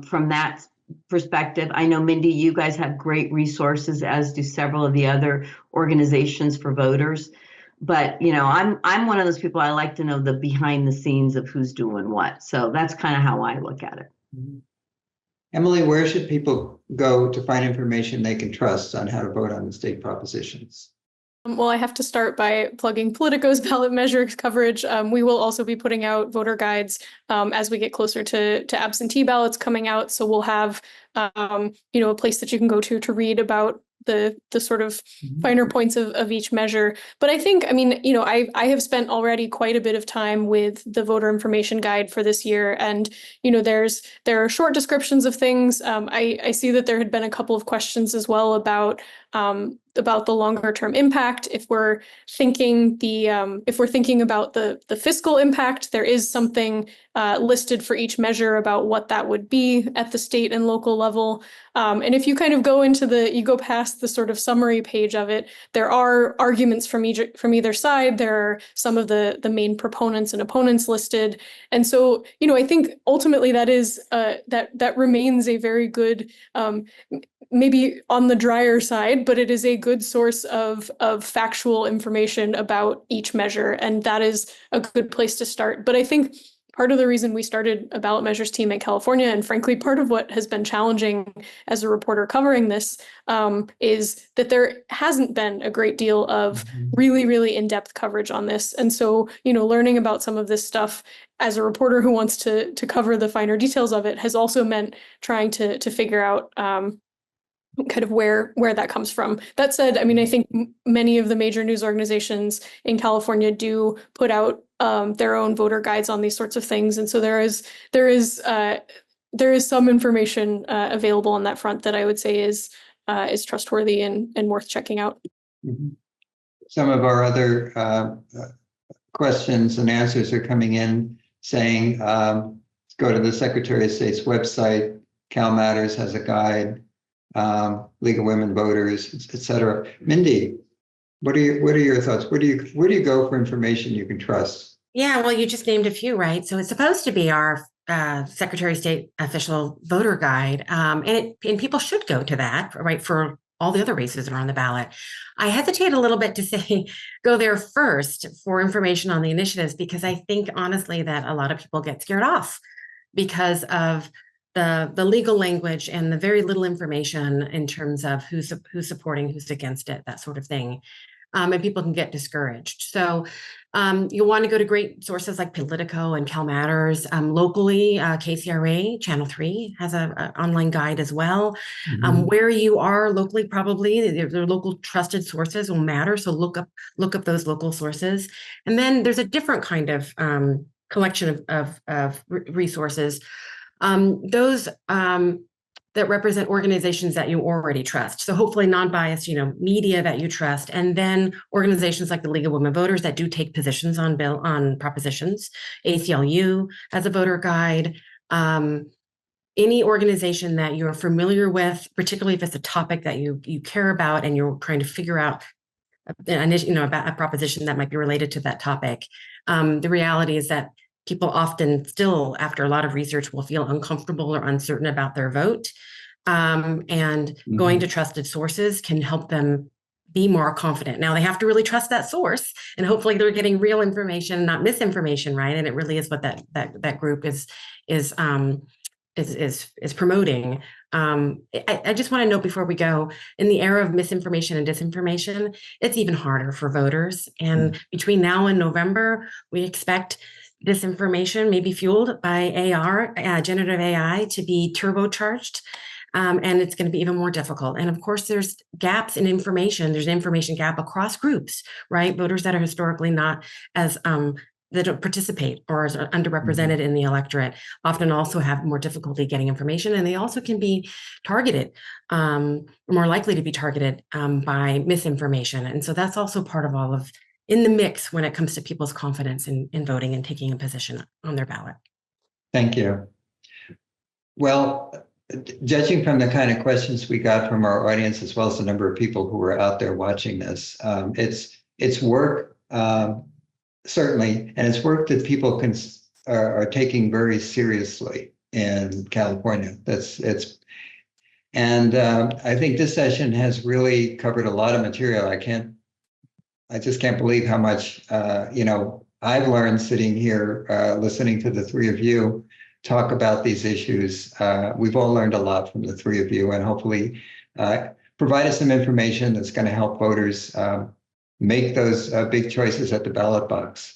from that perspective. I know, Mindy, you guys have great resources, as do several of the other organizations for voters. But I'm one of those people. I like to know the behind the scenes of who's doing what. So that's kind of how I look at it. Emily, where should people go to find information they can trust on how to vote on the state propositions? Well, I have to start by plugging Politico's ballot measure coverage. We will also be putting out voter guides as we get closer to absentee ballots coming out. So we'll have, a place that you can go to read about the sort of finer points of each measure. But I think, I have spent already quite a bit of time with the voter information guide for this year. And, there are short descriptions of things. I see that there had been a couple of questions as well about the longer term impact. If we're thinking about the fiscal impact, there is something listed for each measure about what that would be at the state and local level. And if you kind of you go past the sort of summary page of it, there are arguments from either side. There are some of the main proponents and opponents listed. And so, I think ultimately that is that remains a very good, maybe on the drier side, but it is a good source of factual information about each measure. And that is a good place to start. But I think part of the reason we started a ballot measures team in California, and frankly, part of what has been challenging as a reporter covering this, is that there hasn't been a great deal of really, really in-depth coverage on this. And so, learning about some of this stuff as a reporter who wants to cover the finer details of it has also meant trying to figure out kind of where that comes from. That said, I think many of the major news organizations in California do put out their own voter guides on these sorts of things, and so there is some information available on that front that I would say is trustworthy and worth checking out. Some of our other questions and answers are coming in saying, go to the Secretary of State's website. Cal Matters has a guide. League of Women Voters, et cetera. Mindy, what are your thoughts? Where do you go for information you can trust? Yeah, well, you just named a few, right? So it's supposed to be our Secretary of State official voter guide, and people should go to that, right, for all the other races that are on the ballot. I hesitate a little bit to say go there first for information on the initiatives, because I think honestly that a lot of people get scared off because of the legal language and the very little information in terms of who's supporting, who's against it, that sort of thing. And people can get discouraged. So you'll want to go to great sources like Politico and Cal Matters. Locally, KCRA Channel 3 has an online guide as well. Where you are locally, probably their local trusted sources will matter. So look up those local sources. And then there's a different kind of collection of resources. Those that represent organizations that you already trust. So hopefully non-biased, media that you trust, and then organizations like the League of Women Voters that do take positions on propositions. ACLU has a voter guide. Any organization that you're familiar with, particularly if it's a topic that you care about and you're trying to figure out about a proposition that might be related to that topic. The reality is that people often still, after a lot of research, will feel uncomfortable or uncertain about their vote. And going to trusted sources can help them be more confident. Now they have to really trust that source, and hopefully they're getting real information, not misinformation, right? And it really is what that group is promoting. I just want to note before we go, in the era of misinformation and disinformation, it's even harder for voters. And between now and November, we expect disinformation, maybe fueled by generative AI, to be turbocharged. And it's going to be even more difficult. And of course, there's gaps in information. There's an information gap across groups, right? Voters that are historically not as that don't participate or are underrepresented in the electorate often also have more difficulty getting information, and they also can be targeted, more likely to be targeted by misinformation. And so that's also part of all of in the mix when it comes to people's confidence in voting and taking a position on their ballot. Thank you. Well, judging from the kind of questions we got from our audience, as well as the number of people who were out there watching this, it's work, certainly, and it's work that people are taking very seriously in California. I think this session has really covered a lot of material. I just can't believe how much I've learned sitting here, listening to the three of you talk about these issues. We've all learned a lot from the three of you, and hopefully provide us some information that's going to help voters make those big choices at the ballot box.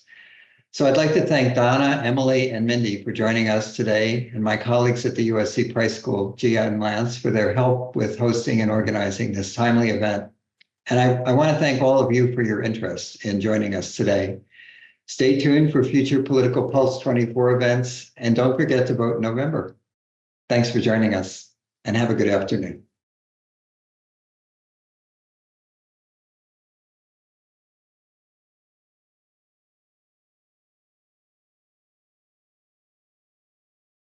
So I'd like to thank Donna, Emily, and Mindy for joining us today, and my colleagues at the USC Price School, Gia and Lance, for their help with hosting and organizing this timely event. And I want to thank all of you for your interest in joining us today. Stay tuned for future Political Pulse 24 events, and don't forget to vote in November. Thanks for joining us, and have a good afternoon.